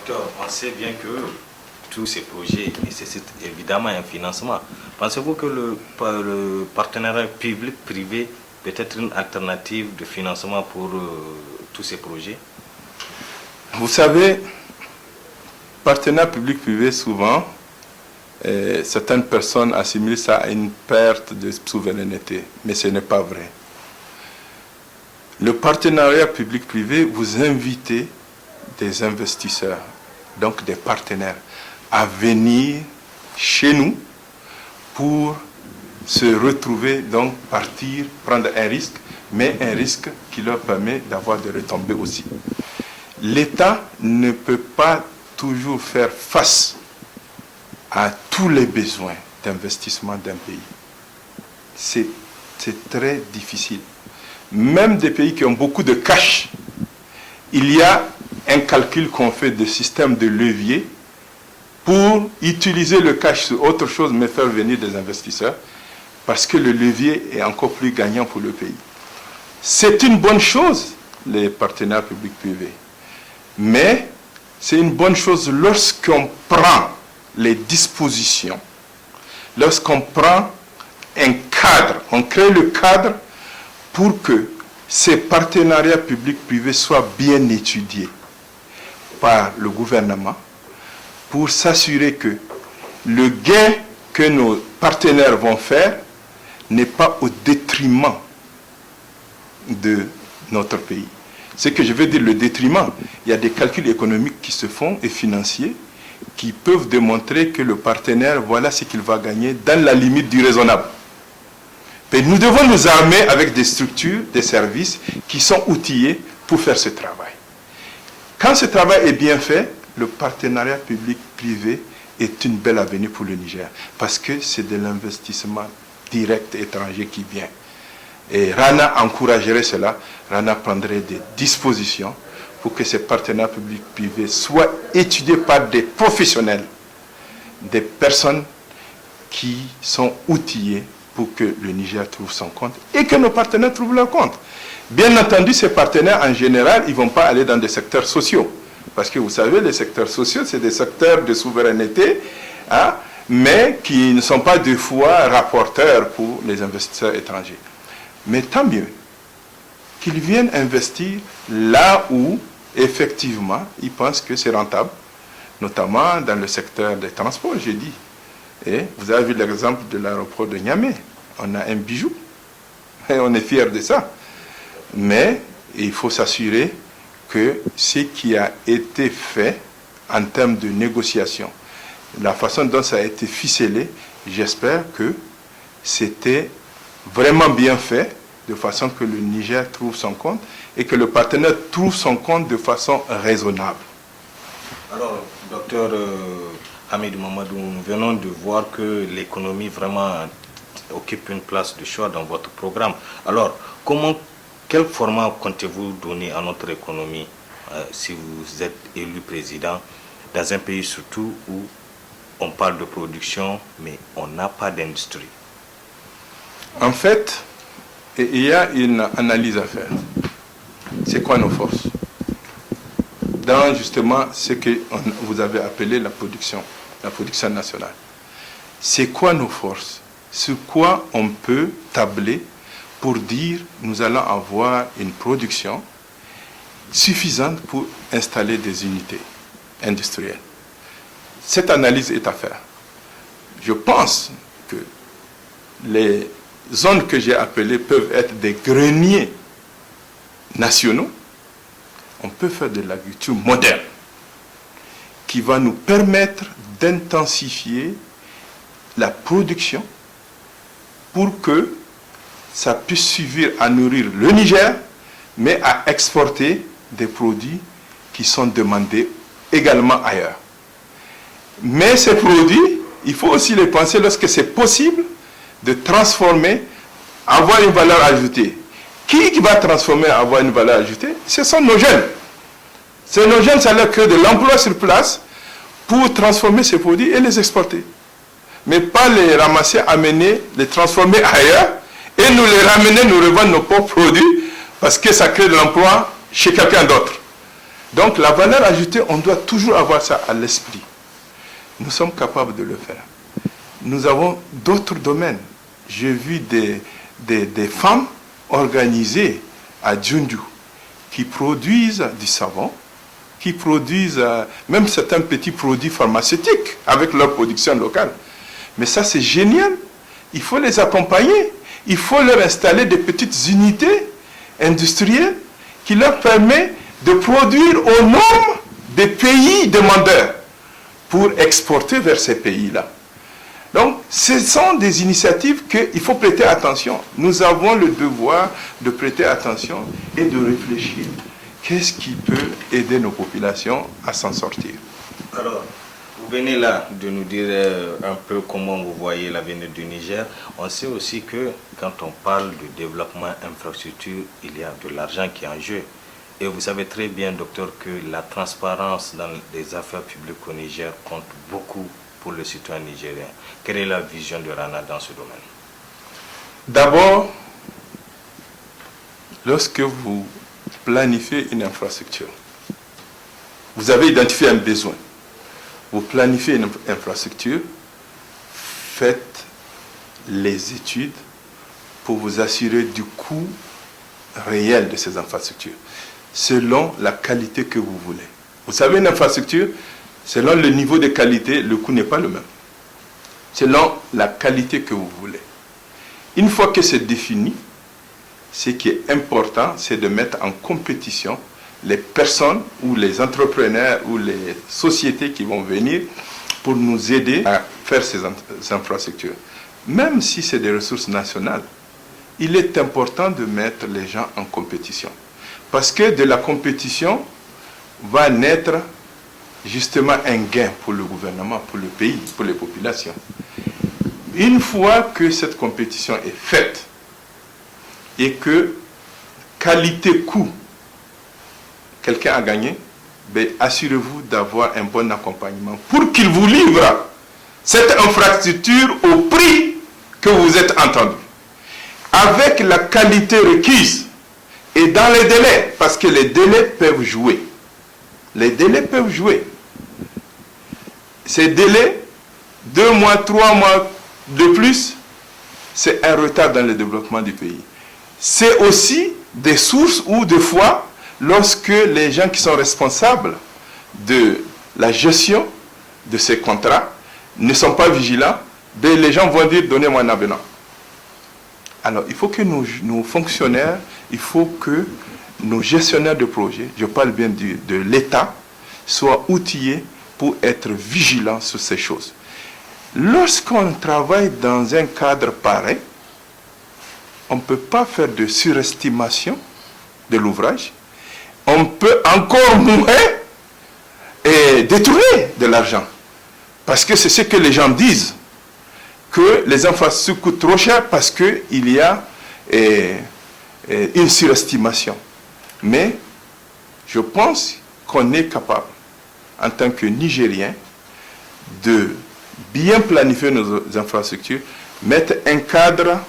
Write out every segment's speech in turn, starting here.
Docteur, on sait bien que tous ces projets nécessitent évidemment un financement. Pensez-vous que le partenariat public-privé peut être une alternative de financement pour tous ces projets? Vous savez, partenariat public-privé, souvent, certaines personnes assimilent ça à une perte de souveraineté, mais ce n'est pas vrai. Le partenariat public-privé, vous invitez des investisseurs, donc des partenaires, à venir chez nous pour se retrouver, donc partir, prendre un risque, mais un risque qui leur permet d'avoir des retombées aussi. L'État ne peut pas toujours faire face à tous les besoins d'investissement d'un pays. C'est très difficile. Même des pays qui ont beaucoup de cash, il y a un calcul qu'on fait de système de levier pour utiliser le cash sur autre chose, mais faire venir des investisseurs, parce que le levier est encore plus gagnant pour le pays. C'est une bonne chose, les partenaires publics-privés. Mais c'est une bonne chose lorsqu'on prend les dispositions, lorsqu'on prend un cadre, on crée le cadre pour que ces partenariats publics-privés soient bien étudiés par le gouvernement pour s'assurer que le gain que nos partenaires vont faire n'est pas au détriment de notre pays. Ce que je veux dire, le détriment, il y a des calculs économiques qui se font et financiers qui peuvent démontrer que le partenaire, voilà ce qu'il va gagner dans la limite du raisonnable. Mais nous devons nous armer avec des structures, des services qui sont outillés pour faire ce travail. Quand ce travail est bien fait, le partenariat public-privé est une belle avenue pour le Niger, parce que c'est de l'investissement direct étranger qui vient. Et Rana encouragerait cela, Rana prendrait des dispositions pour que ces partenariats publics-privés soient étudiés par des professionnels, des personnes qui sont outillées pour que le Niger trouve son compte et que nos partenaires trouvent leur compte. Bien entendu, ces partenaires, en général, ils ne vont pas aller dans des secteurs sociaux. Parce que vous savez, les secteurs sociaux, c'est des secteurs de souveraineté, hein, mais qui ne sont pas deux fois rapporteurs pour les investisseurs étrangers. Mais tant mieux qu'ils viennent investir là où, effectivement, ils pensent que c'est rentable, notamment dans le secteur des transports, j'ai dit. Et vous avez vu l'exemple de l'aéroport de Niamey. On a un bijou, et on est fiers de ça. Mais il faut s'assurer que ce qui a été fait en termes de négociation, la façon dont ça a été ficelé, j'espère que c'était vraiment bien fait, de façon que le Niger trouve son compte et que le partenaire trouve son compte de façon raisonnable. Alors, docteur Hamidou Mamadou, nous venons de voir que l'économie vraiment occupe une place de choix dans votre programme. Alors, quel format comptez-vous donner à notre économie si vous êtes élu président dans un pays surtout où on parle de production mais on n'a pas d'industrie? En fait, il y a une analyse à faire. C'est quoi nos forces? Dans justement ce que vous avez appelé la production nationale. C'est quoi nos forces? Sur quoi on peut tabler pour dire nous allons avoir une production suffisante pour installer des unités industrielles. Cette analyse est à faire. Je pense que les zones que j'ai appelées peuvent être des greniers nationaux. On peut faire de l'agriculture moderne qui va nous permettre d'intensifier la production pour que ça puisse suffire à nourrir le Niger, mais à exporter des produits qui sont demandés également ailleurs. Mais ces produits, il faut aussi les penser lorsque c'est possible de transformer, avoir une valeur ajoutée. Qui va transformer, avoir une valeur ajoutée? Ce sont nos jeunes. C'est nos jeunes, ça leur crée de l'emploi sur place pour transformer ces produits et les exporter. Mais pas les ramasser, amener, les transformer ailleurs et nous les ramener, nous revendre nos propres produits parce que ça crée de l'emploi chez quelqu'un d'autre. Donc la valeur ajoutée, on doit toujours avoir ça à l'esprit. Nous sommes capables de le faire. Nous avons d'autres domaines. J'ai vu des femmes organisées à Djundu qui produisent du savon, qui produisent même certains petits produits pharmaceutiques avec leur production locale. Mais ça, c'est génial. Il faut les accompagner. Il faut leur installer des petites unités industrielles qui leur permettent de produire aux normes des pays demandeurs pour exporter vers ces pays-là. Donc, ce sont des initiatives qu'il faut prêter attention. Nous avons le devoir de prêter attention et de réfléchir. Qu'est-ce qui peut aider nos populations à s'en sortir? Alors, vous venez là de nous dire un peu comment vous voyez l'avenir du Niger. On sait aussi que quand on parle de développement infrastructure, il y a de l'argent qui est en jeu. Et vous savez très bien, docteur, que la transparence dans les affaires publiques au Niger compte beaucoup pour le citoyen nigérien. Quelle est la vision de Rana dans ce domaine? D'abord, lorsque vous planifiez une infrastructure, vous avez identifié un besoin. Vous planifiez une infrastructure, faites les études pour vous assurer du coût réel de ces infrastructures, selon la qualité que vous voulez. Vous savez, une infrastructure, selon le niveau de qualité, le coût n'est pas le même. Selon la qualité que vous voulez. Une fois que c'est défini, ce qui est important, c'est de mettre en compétition les personnes ou les entrepreneurs ou les sociétés qui vont venir pour nous aider à faire ces infrastructures. Même si c'est des ressources nationales, il est important de mettre les gens en compétition. Parce que de la compétition va naître justement un gain pour le gouvernement, pour le pays, pour les populations. Une fois que cette compétition est faite et que qualité-coût, quelqu'un a gagné, ben assurez-vous d'avoir un bon accompagnement pour qu'il vous livre cette infrastructure au prix que vous êtes entendu. Avec la qualité requise et dans les délais, parce que les délais peuvent jouer. Les délais peuvent jouer. Ces délais, 2 mois, 3 mois de plus, c'est un retard dans le développement du pays. C'est aussi des sources où, des fois, lorsque les gens qui sont responsables de la gestion de ces contrats ne sont pas vigilants, ben les gens vont dire « donnez-moi un avenant ». Alors, il faut que nos fonctionnaires, il faut que nos gestionnaires de projets, je parle bien de l'État, soient outillés pour être vigilants sur ces choses. Lorsqu'on travaille dans un cadre pareil, on ne peut pas faire de surestimation de l'ouvrage. On peut encore moins détourner de l'argent. Parce que c'est ce que les gens disent, que les infrastructures coûtent trop cher parce qu'il y a une surestimation. Mais je pense qu'on est capable, en tant que Nigériens, de bien planifier nos infrastructures, mettre un cadre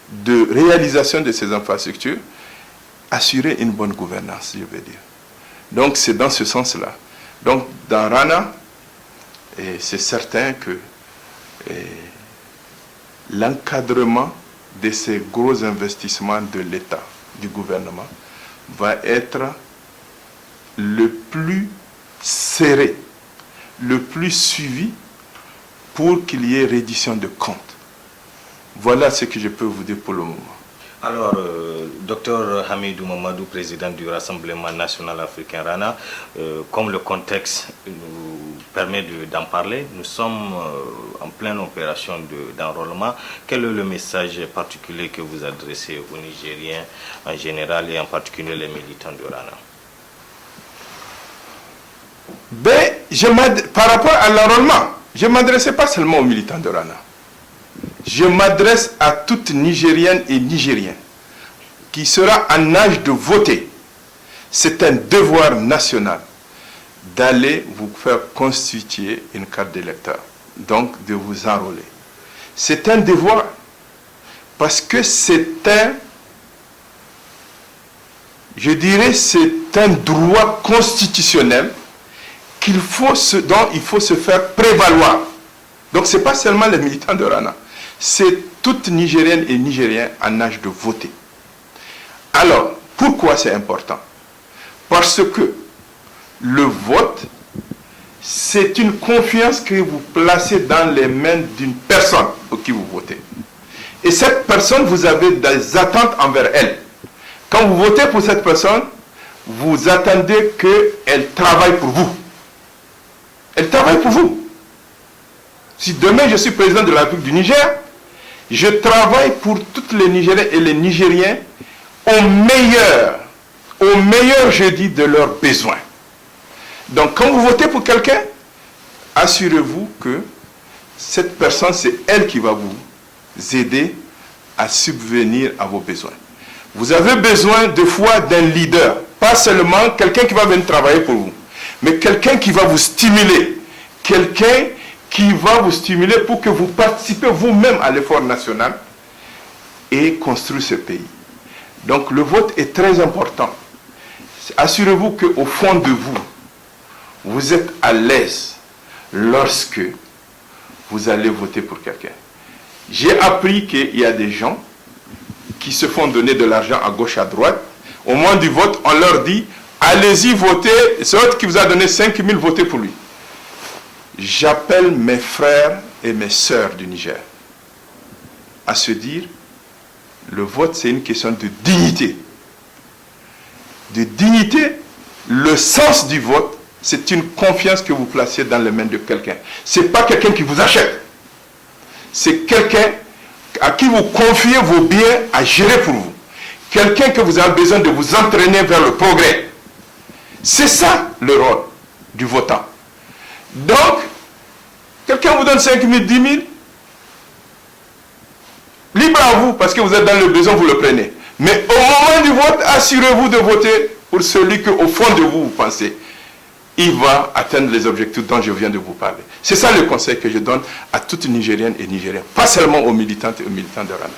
de réalisation de ces infrastructures, assurer une bonne gouvernance, je veux dire. Donc c'est dans ce sens-là. Donc dans Rana, c'est certain que l'encadrement de ces gros investissements de l'État, du gouvernement, va être le plus serré, le plus suivi pour qu'il y ait reddition de comptes. Voilà ce que je peux vous dire pour le moment. Alors, docteur Hamidou Mamadou, président du Rassemblement national africain Rana, comme le contexte nous permet d'en parler, nous sommes en pleine opération d'enrôlement. Quel est le message particulier que vous adressez aux Nigériens en général et en particulier les militants de Rana? Par rapport à l'enrôlement, je ne m'adressais pas seulement aux militants de Rana. Je m'adresse à toute Nigérienne et Nigérien qui sera en âge de voter. C'est un devoir national d'aller vous faire constituer une carte d'électeur, donc de vous enrôler. C'est un devoir parce que c'est je dirais, c'est un droit constitutionnel dont il faut se faire prévaloir. Donc ce n'est pas seulement les militants de Rana, c'est toute Nigérienne et Nigérien en âge de voter. Alors, pourquoi c'est important? Parce que le vote, c'est une confiance que vous placez dans les mains d'une personne pour qui vous votez. Et cette personne, vous avez des attentes envers elle. Quand vous votez pour cette personne, vous attendez qu'elle travaille pour vous. Elle travaille pour vous. Si demain je suis président de la République du Niger, je travaille pour toutes les Nigériens et les Nigériens au meilleur, je dis, de leurs besoins. Donc quand vous votez pour quelqu'un, assurez-vous que cette personne, c'est elle qui va vous aider à subvenir à vos besoins. Vous avez besoin de fois d'un leader, pas seulement quelqu'un qui va venir travailler pour vous, mais quelqu'un qui va vous stimuler, quelqu'un qui va vous stimuler pour que vous participez vous-même à l'effort national et construire ce pays. Donc le vote est très important. Assurez-vous qu'au fond de vous, vous êtes à l'aise lorsque vous allez voter pour quelqu'un. J'ai appris qu'il y a des gens qui se font donner de l'argent à gauche, à droite. Au moment du vote, on leur dit, allez-y voter, c'est l'autre qui vous a donné 5 000, votez pour lui. J'appelle mes frères et mes sœurs du Niger à se dire, le vote c'est une question de dignité. De dignité, le sens du vote, c'est une confiance que vous placez dans les mains de quelqu'un. Ce n'est pas quelqu'un qui vous achète. C'est quelqu'un à qui vous confiez vos biens à gérer pour vous. Quelqu'un que vous avez besoin de vous entraîner vers le progrès. C'est ça le rôle du votant. Donc, quelqu'un vous donne 5 000, 10 000, libre à vous, parce que vous êtes dans le besoin, vous le prenez. Mais au moment du vote, assurez-vous de voter pour celui qu'au fond de vous, vous pensez, il va atteindre les objectifs dont je viens de vous parler. C'est ça le conseil que je donne à toutes Nigériennes et Nigériens, pas seulement aux militantes et aux militants de Rana.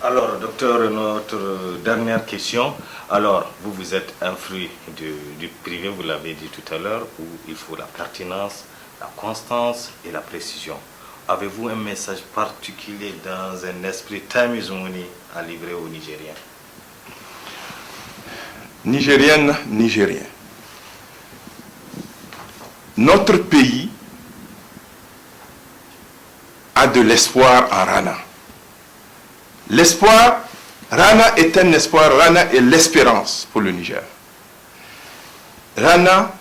Alors, docteur, notre dernière question. Alors, vous êtes un fruit du privé, vous l'avez dit tout à l'heure, où il faut la pertinence, la constance et la précision. Avez-vous un message particulier dans un esprit Times-Money à livrer aux Nigériens? Nigériennes, Nigériens. Notre pays a de l'espoir en Rana. L'espoir, Rana est un espoir, Rana est l'espérance pour le Niger. Rana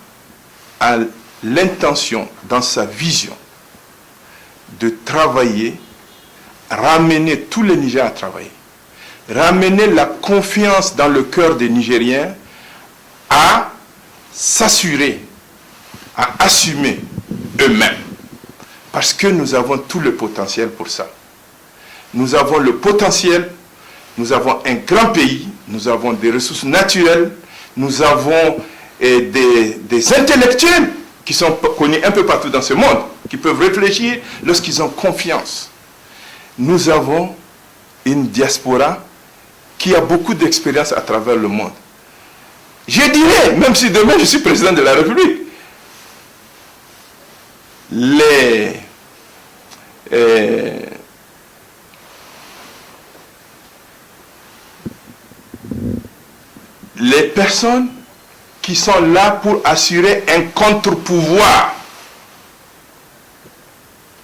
a l'intention, dans sa vision, de travailler, ramener tous les Nigériens à travailler, ramener la confiance dans le cœur des Nigériens à s'assurer, à assumer eux-mêmes. Parce que nous avons tout le potentiel pour ça. Nous avons le potentiel, nous avons un grand pays, nous avons des ressources naturelles, nous avons des intellectuels qui sont connus un peu partout dans ce monde, qui peuvent réfléchir lorsqu'ils ont confiance. Nous avons une diaspora qui a beaucoup d'expérience à travers le monde. Je dirais, même si demain je suis président de la République, les personnes qui sont là pour assurer un contre-pouvoir,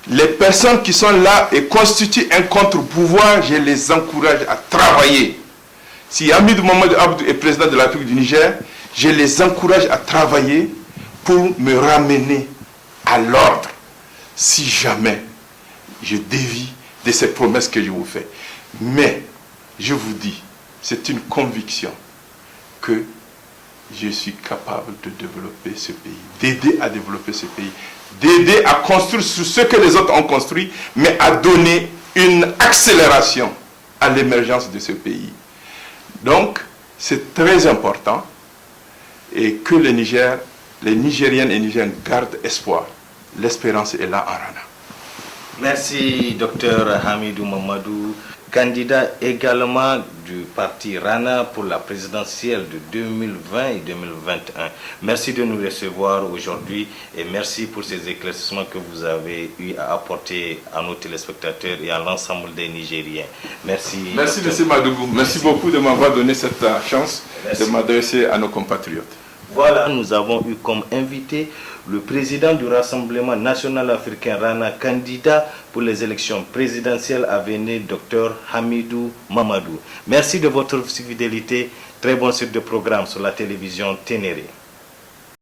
les personnes qui sont là et constituent un contre-pouvoir, je les encourage à travailler. Si Hamidou Mamadou Abdou est président de la République du Niger, je les encourage à travailler pour me ramener à l'ordre, si jamais je dévie de ces promesses que je vous fais. Mais, je vous dis, c'est une conviction que je suis capable de développer ce pays, d'aider à développer ce pays, d'aider à construire sur ce que les autres ont construit, mais à donner une accélération à l'émergence de ce pays. Donc, c'est très important et que le Niger, les Nigériennes et Nigériens gardent espoir. L'espérance est là en Rana. Merci, docteur Hamidou Mamadou. candidat également du parti Rana pour la présidentielle de 2020 et 2021. Merci de nous recevoir aujourd'hui et merci pour ces éclaircissements que vous avez eu à apporter à nos téléspectateurs et à l'ensemble des Nigériens. Merci. Merci, M. Madougou. Merci beaucoup de m'avoir donné cette chance de m'adresser à nos compatriotes. Voilà, nous avons eu comme invité le président du Rassemblement national africain Rana, candidat pour les élections présidentielles à venir, Dr Hamidou Mamadou. Merci de votre fidélité. Très bon site de programme sur la télévision Ténéré.